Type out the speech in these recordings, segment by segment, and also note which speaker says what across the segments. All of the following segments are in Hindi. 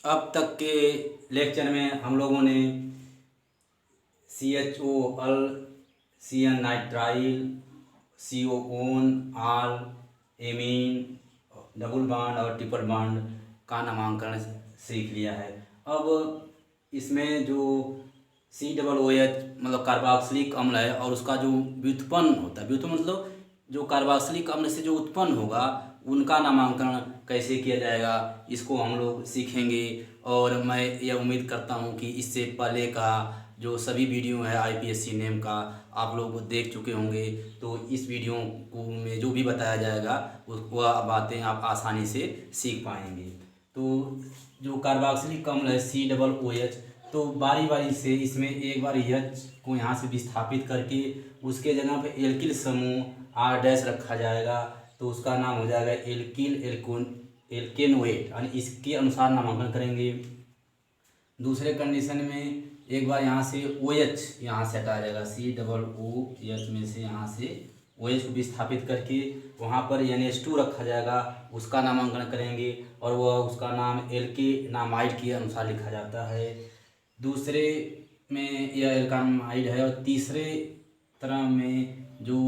Speaker 1: अब तक के लेक्चर में हम लोगों ने CHOL, CN नाइट्राइल, COON, आल, एमीन, डबल बॉन्ड और ट्रिपल बॉन्ड का नामांकन सीख लिया है। अब इसमें जो COOH मतलब कार्बोक्सिलिक अम्ल है और उसका जो व्युत्पन्न होता है, व्युत्पन्न मतलब जो कार्बोक्सिलिक अम्ल से जो उत्पन्न होगा उनका नामांकन कैसे किया जाएगा, इसको हम लोग सीखेंगे। और मैं यह उम्मीद करता हूँ कि इससे पहले का जो सभी वीडियो है IPSC नेम का आप लोग देख चुके होंगे, तो इस वीडियो को में जो भी बताया जाएगा वह बातें आप आसानी से सीख पाएंगे। तो जो कार्बोक्सिलिक अम्ल है COOH, तो बारी बारी से इसमें एक बार H को यहाँ से विस्थापित करके उसके जगह पे एल्किल समूह R' रखा जाएगा, तो उसका नाम हो जाएगा एल्किल एल्केनोएट, यानी इसके अनुसार नामांकन करेंगे। दूसरे कंडीशन में एक बार यहाँ से OH यहाँ से हटाया जाएगा, COOH में से यहाँ से OH को विस्थापित करके वहाँ पर NH2 रखा जाएगा, उसका नामांकन करेंगे और वह उसका नाम एल्केनामाइड के अनुसार लिखा जाता है। दूसरे में यह एल्कामाइड है। और तीसरे तरह में जो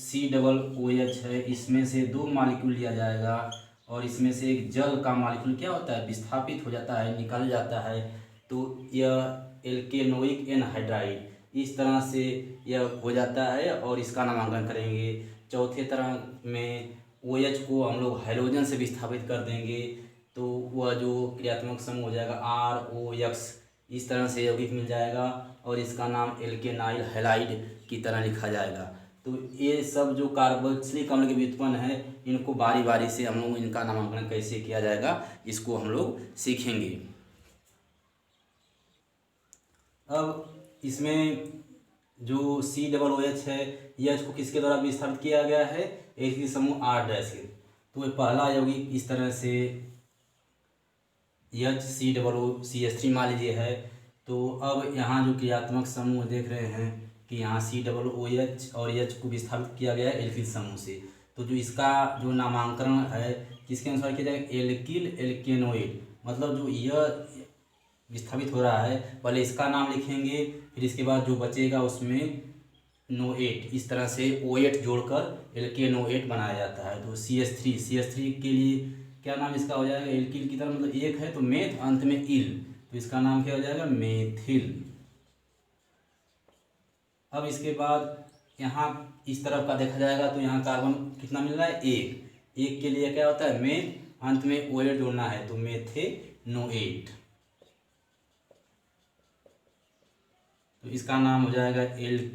Speaker 1: COOH है, इसमें से 2 मॉलिक्यूल लिया जाएगा और इसमें से एक जल का मॉलिक्यूल क्या होता है, विस्थापित हो जाता है, निकल जाता है, तो यह एल्केनोइक एनहाइड्राइड इस तरह से यह हो जाता है और इसका नामांकन करेंगे। चौथे तरह में OH को हम लोग हाइड्रोजन से विस्थापित कर देंगे, तो वह जो क्रियात्मक समूह हो जाएगा ROX, इस तरह से यौगिक मिल जाएगा और इसका नाम एल्केनाइल हैलाइड की तरह लिखा जाएगा। तो ये सब जो कार्बोक्सिलिक अम्ल के व्युत्पन्न है, इनको बारी बारी से हम लोग इनका नामांकन कैसे किया जाएगा इसको हम लोग सीखेंगे। अब इसमें जो COOH है, यह इसको किसके द्वारा विस्थापित किया गया है, एल्किल समूह R' से। तो ये पहला यौगिक इस तरह से HCOOCH3 मान लीजिए है। तो अब यहाँ जो क्रियात्मक समूह देख रहे हैं कि यहाँ COOH और H को विस्थापित किया गया है एल्किल समूह से, तो जो इसका जो नामांकन है किसके अनुसार किया जाएगा, एल्किल एल्केनोइड, मतलब जो यह विस्थापित हो रहा है पहले इसका नाम लिखेंगे, फिर इसके बाद जो बचेगा उसमें नोएट, इस तरह से OH जोड़कर एल्केनोएट बनाया जाता है। तो CH3 के लिए क्या नाम इसका हो जाएगा, एल्किल की तरह मतलब एक है तो मेथ, अंत में इल, तो इसका नाम क्या हो जाएगा, मेथिल। अब इसके बाद यहाँ इस तरफ का देखा जाएगा तो यहाँ कार्बन कितना मिल रहा है, एक के लिए क्या होता है मेथ, अंत में OH जोड़ना है तो मेथेनोएट, तो इसका नाम हो जाएगा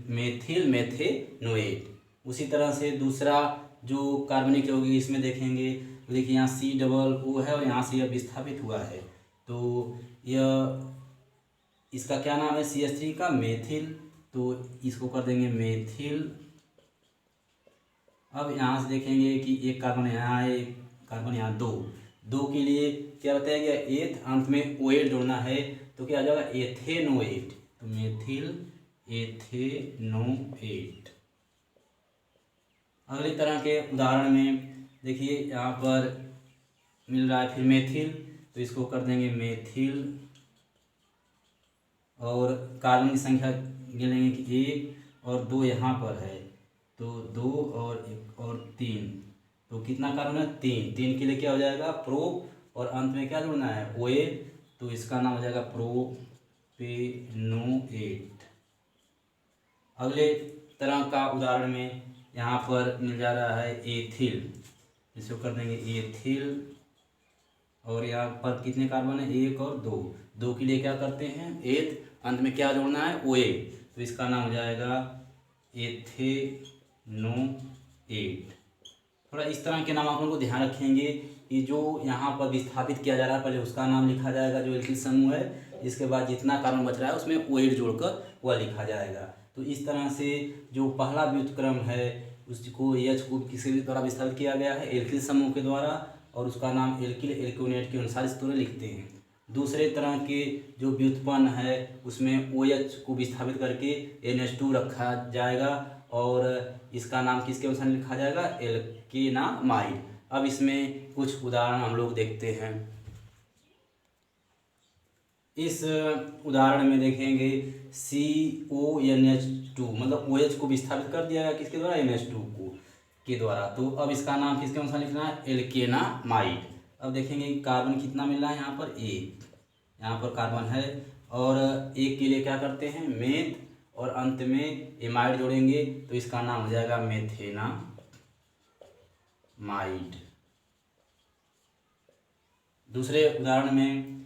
Speaker 1: मेथिल मेथेनोएट। उसी तरह से दूसरा जो कार्बनिक यौगिक इसमें देखेंगे तो देखिए यहाँ COO है और यहाँ से यह विस्थापित हुआ है, तो यह इसका क्या नाम है CH3 का, मेथिल, तो इसको कर देंगे मेथिल। अब यहाँ से देखेंगे कि एक कार्बन यहाँ है, एक कार्बन यहाँ, दो के लिए क्या बताया गया, एथ, अंत में OH जोड़ना है तो क्या आ जाएगा एथेनोएट, तो मेथिल एथेनोएट। अगली तरह के उदाहरण में देखिए यहाँ पर मिल रहा है फिर मेथिल, तो इसको कर देंगे मेथिल और कार्बन की संख्या गिनेंगे कि 1 और 2 यहाँ पर है, तो 2 और 1 और 3, तो कितना कार्बन है, 3 के लिए क्या हो जाएगा प्रो और अंत में क्या जोड़ना है OA, तो इसका नाम हो जाएगा प्रोपेनोएट। अगले तरह का उदाहरण में यहाँ पर मिल जा रहा है एथिल, इसको कर देंगे एथिल और यहाँ पर कितने कार्बन है, 1 और 2 के लिए क्या करते हैं एथ, अंत में क्या जोड़ना है OA, तो इसका नाम हो जाएगा एथेनोएट। थोड़ा इस तरह के नामांकन को ध्यान रखेंगे कि जो यहाँ पर विस्थापित किया जा रहा है पहले उसका नाम लिखा जाएगा जो एल्किल समूह है, इसके बाद जितना कार्बन बच रहा है उसमें OH जोड़कर वह लिखा जाएगा। तो इस तरह से जो पहला व्युत्क्रम है उसको H को किसी भी द्वारा विस्थापित किया गया है एल्किल समूह के द्वारा और उसका नाम एल्किल एल्केनोएट के अनुसार इस तरह लिखते हैं। दूसरे तरह के जो व्युत्पन्न है उसमें OH को विस्थापित करके NH2 रखा जाएगा और इसका नाम किसके अनुसार लिखा जाएगा, एल्केनामाइड। अब इसमें कुछ उदाहरण हम लोग देखते हैं। इस उदाहरण में देखेंगे CONH2 मतलब OH को विस्थापित कर दिया गया किसके द्वारा, NH2 को के द्वारा। तो अब इसका नाम किसके अनुसार लिखना है, एल्केनामाइड। अब देखेंगे कार्बन कितना मिल रहा है यहाँ पर, एक, यहाँ पर कार्बन है और एक के लिए क्या करते हैं मेथ और अंत में एमाइड जोड़ेंगे तो इसका नाम हो जाएगा मेथेनामाइड। दूसरे उदाहरण में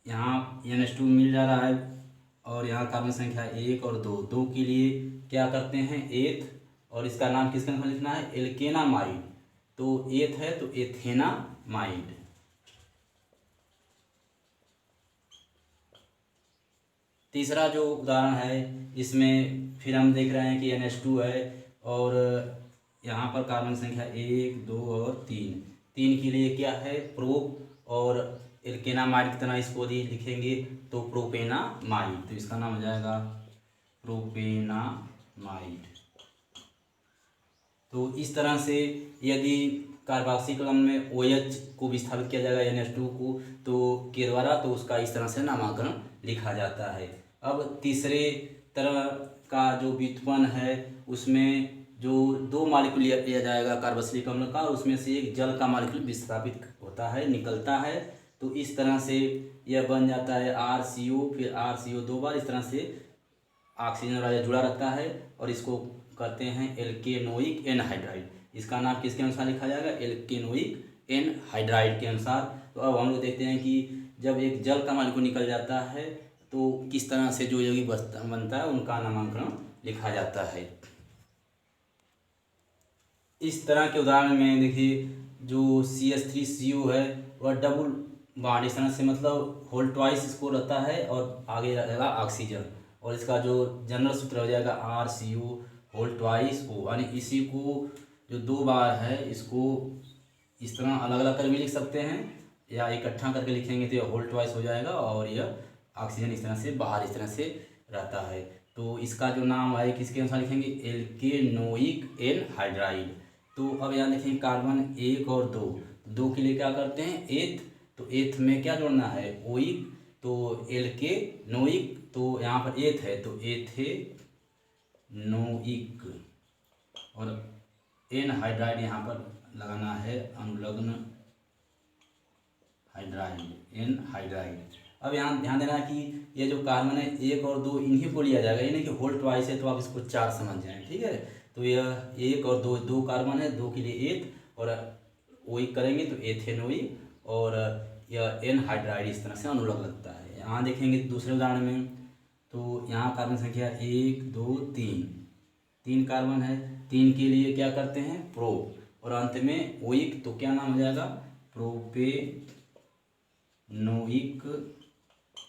Speaker 1: यहाँ NH2 मिल जा रहा है और यहाँ कार्बन संख्या 1 और 2, दो के लिए क्या करते हैं एथ और इसका नाम किसके अनुसार लिखना है, एल्केनामाइड। तो एथ है तो एथेनामाइड। तीसरा जो उदाहरण है इसमें फिर हम देख रहे हैं कि NH2 है और यहाँ पर कार्बन संख्या 1, 2 और 3, तीन के लिए क्या है प्रोप और एल्केनामाइड की तरह इसको यदि लिखेंगे तो प्रोपेनामाइड। तो इसका नाम हो जाएगा प्रोपेनामाइड। तो इस तरह से यदि कार्बोक्सिलिक अम्ल में OH को विस्थापित किया जाएगा NH2 को तो के द्वारा, तो उसका इस तरह से नामांकन लिखा जाता है। अब तीसरे तरह का जो व्युत्पन्न है उसमें जो दो मॉलिक्यूल लिया जाएगा कार्बोक्सिलिक अम्ल का, उसमें से एक जल का मॉलिक्यूल विस्थापित होता है, निकलता है। तो इस तरह से यह बन जाता है RCO, फिर RCO दो बार, इस तरह से ऑक्सीजन वाला जुड़ा रहता है और इसको कहते हैं एल्केनोइक एनहाइड्राइड। इसका नाम किसके अनुसार लिखा जाएगा, एल्केनोइक एनहाइड्राइड के अनुसार। तो अब हम लोग देखते हैं कि जब एक जल का मॉलिक्यूल निकल जाता है तो किस तरह से जो यौगिक बनता है उनका नामांकन लिखा जाता है। इस तरह के उदाहरण में देखिए जो CH3CO है वह डबल बॉन्ड इस तरह से मतलब होल ट्वाइस इसको रहता है और आगे रहेगा ऑक्सीजन और इसका जो जनरल सूत्र हो जाएगा RCO होल ट्वाइस O, यानी इसी को जो दो बार है इसको इस तरह अलग अलग कर भी लिख सकते हैं या इकट्ठा करके लिखेंगे तो यह होल ट्वाइस हो जाएगा और यह ऑक्सीजन इस तरह से बाहर इस तरह से रहता है। तो इसका जो नाम है किसके अनुसार लिखेंगे, एल्केनोइक एनहाइड्राइड। तो अब यहाँ देखेंगे कार्बन 1 और 2, दो के लिए क्या करते हैं एथ, तो एथ में क्या जोड़ना है ओइक, तो एल्केनोइक, तो यहाँ पर एथ है तो एथेनोइक और एनहाइड्राइड यहाँ पर लगाना है अनुलग्न हाइड्राइड, एनहाइड्राइड। अब यहाँ ध्यान देना कि ये जो कार्बन है 1 और 2 इन्हीं को लिया जाएगा, ये नहीं कि होल ट्वाइस है तो आप इसको 4 समझ जाएं, ठीक है। तो यह 1 और 2, दो कार्बन है, दो के लिए एथ और ओइक करेंगे तो एथेनोइक और यह एनहाइड्राइड इस तरह से अनुलग्न लगता है। यहाँ देखेंगे दूसरे उदाहरण में तो यहाँ कार्बन संख्या 1, 2, 3, तीन कार्बन है, तीन के लिए क्या करते हैं प्रो और अंत में ओइक, तो क्या नाम हो जाएगा प्रोपेनोइक।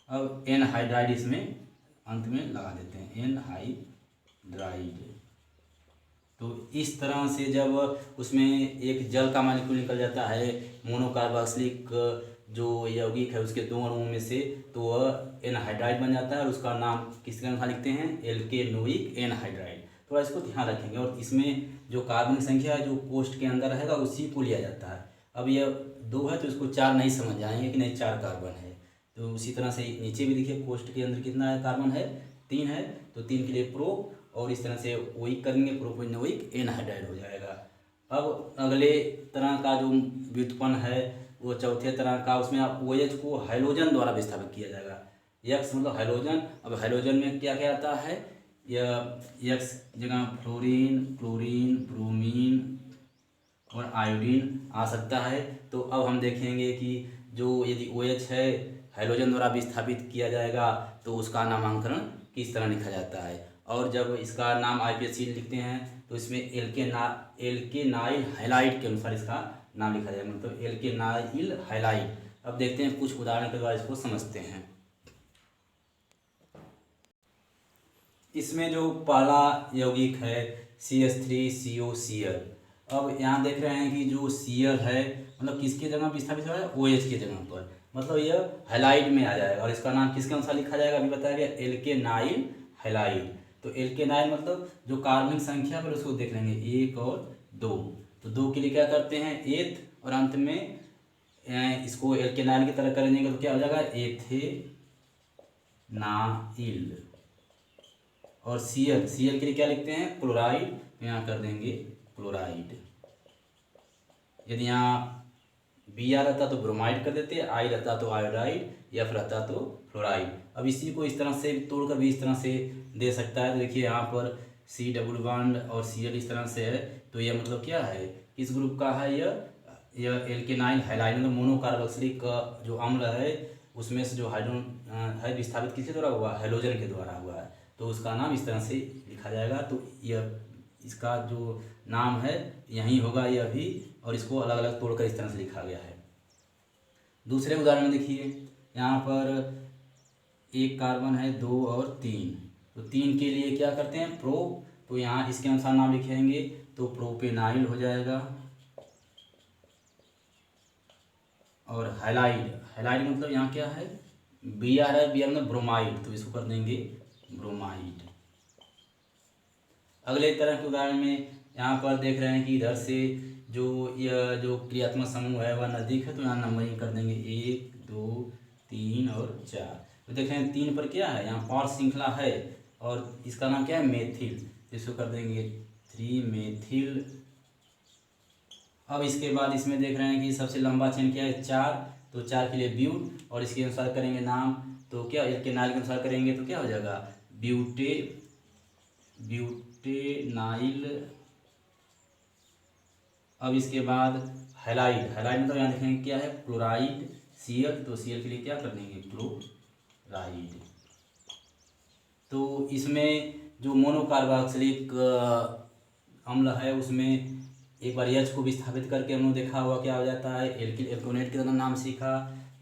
Speaker 1: अब एनहाइड्राइड इसमें अंत में लगा देते हैं एनहाइड्राइड। तो इस तरह से जब उसमें एक जल का मॉलिक्यूल निकल जाता है मोनोकार्बोक्सिलिक जो यौगिक है उसके दो अणुओं में से, तो वह एनहाइड्राइड बन जाता है और उसका नाम किसके अनुसार लिखते हैं एल्केनोइक एनहाइड्राइड। थोड़ा इसको ध्यान रखेंगे और इसमें जो कार्बन संख्या जो कोष्ठ के अंदर रहेगा उसी को लिया जाता है। अब यह 2 है तो इसको 4 नहीं समझ जाएंगे कि नहीं 4 कार्बन है। तो उसी तरह से नीचे भी देखिए कोष्ठ के अंदर कितना है कार्बन है 3 है, तो 3 के लिए प्रो और इस तरह से ओइक करेंगे प्रोपेनोइक एनहाइड्राइड हो जाएगा। अब अगले तरह का जो व्युत्पन्न है वो चौथे तरह का, उसमें आप OH को हाइड्रोजन द्वारा विस्थापित किया जाएगा। यक्स मतलब हाइड्रोजन। अब हाइड्रोजन में क्या क्या आता है, यह यक्स जगह फ्लोरीन, क्लोरीन, ब्रोमीन और आयोडीन आ सकता है। तो अब हम देखेंगे कि जो यदि OH है हाइड्रोजन द्वारा विस्थापित किया जाएगा तो उसका नामांकन किस तरह लिखा जाता है। और जब इसका नाम IPSC लिखते हैं तो इसमें एल्केनाइल हैलाइड के अनुसार इसका नाम लिखा जाएगा, मतलब एल्केनाइल हैलाइड। अब देखते हैं कुछ उदाहरण के द्वारा इसको समझते हैं। इसमें जो पहला यौगिक है CH3COCl। अब यहाँ देख रहे हैं कि जो Cl है मतलब किसके जगह विस्थापित हो रहा है OH के जगह पर, मतलब यह हैलाइड में आ जाएगा और इसका नाम किसके अनुसार लिखा जाएगा अभी बताया गया एल्केनाइल हैलाइड। तो एल्केनाइल मतलब जो कार्बनिक संख्या पर उसको देख लेंगे 1 और 2, तो 2 के लिए क्या करते हैं एथ और अंत में इसको एल्केनाइल की तरह करेंगे तो क्या हो जाएगा, एथेनाइल। और Cl, Cl के लिए क्या लिखते हैं, क्लोराइड, तो यहाँ कर देंगे क्लोराइड। यदि यहाँ Br रहता तो ब्रोमाइड कर देते, I रहता तो आयोडाइड, F रहता तो फ्लोराइड। अब इसी को इस तरह से तोड़कर भी इस तरह से दे सकता है। तो देखिए यहाँ पर C डबल बॉन्ड और Cl इस तरह से है, तो यह मतलब क्या है, इस ग्रुप का है यह एल्केनाइल हैलाइड, मतलब मोनोकार्बोक्सिलिक का जो अम्ल है उसमें से जो हाइड्रोजन है विस्थापित किसके द्वारा हुआ, हैलोजन के द्वारा हुआ है, तो उसका नाम इस तरह से लिखा जाएगा। तो यह इसका जो नाम है यही होगा यह भी, और इसको अलग अलग तोड़कर इस तरह से लिखा गया है। दूसरे उदाहरण में देखिए, यहाँ पर एक कार्बन है, 2 और 3, तो 3 के लिए क्या करते हैं, प्रो, तो यहाँ इसके अनुसार नाम लिखेंगे तो प्रोपेनाइल हो जाएगा। और हैलाइड, हैलाइड मतलब यहाँ क्या है, Br है, Br मतलब ब्रोमाइड, तो इसको कर देंगे ब्रोमाइड। अगले तरह के उदाहरण में यहाँ पर देख रहे हैं कि इधर से जो यह जो क्रियात्मक समूह है वह नज़दीक है, तो यहाँ नंबरिंग कर देंगे 1 2 3 और 4। तो देख रहे हैं 3 पर क्या है, यहाँ पार श्रृंखला है और इसका नाम क्या है, मेथिल, तो इसको कर देंगे 3 मेथिल। अब इसके बाद इसमें देख रहे हैं कि सबसे लंबा चेन क्या है, 4, तो 4 के लिए ब्यूट, और इसके अनुसार करेंगे नाम, तो क्या एल्केनाइल के अनुसार करेंगे तो क्या हो जाएगा, ब्यूटेनाइल। अब इसके बाद हैलाइड, हैलाइड मतलब यहाँ देखेंगे क्या है, क्लोराइड, Cl, तो Cl के लिए क्या कर देंगे, क्लोराइड। तो इसमें जो मोनोकार्बोक्सिलिक अम्ल है उसमें एक बार H को विस्थापित करके हम लोग देखा हुआ क्या हो जाता है, एल्कोनेट के नाम सीखा।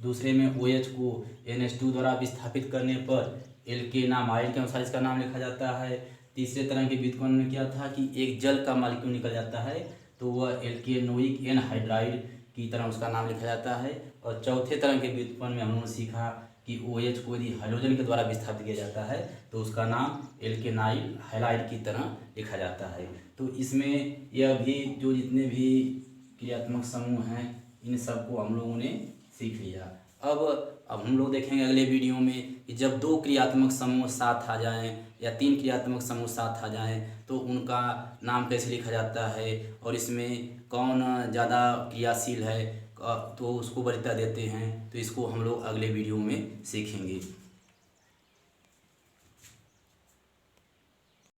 Speaker 1: दूसरे में OH को NH2 द्वारा विस्थापित करने पर एल्केनामाइड के अनुसार इसका नाम लिखा जाता है। तीसरे तरह के व्युत्पन्न में क्या था कि एक जल का मॉलिक्यूल निकल जाता है तो वह एल्केनोइक एनहाइड्राइड की तरह उसका नाम लिखा जाता है। और चौथे तरह के व्युत्पन्न में हम लोगों ने सीखा कि OH को यदि हाइड्रोजन के द्वारा विस्थापित किया जाता है तो उसका नाम एल्केनाइल हैलाइड की तरह लिखा जाता है। तो इसमें यह भी जो जितने भी क्रियात्मक समूह हैं इन सबको हम लोगों ने सीख लिया। अब हम लोग देखेंगे अगले वीडियो में कि जब 2 क्रियात्मक समूह साथ आ जाएं या 3 क्रियात्मक समूह साथ आ जाएं तो उनका नाम कैसे लिखा जाता है और इसमें कौन ज़्यादा क्रियाशील है तो उसको वरीयता देते हैं। तो इसको हम लोग अगले वीडियो में सीखेंगे।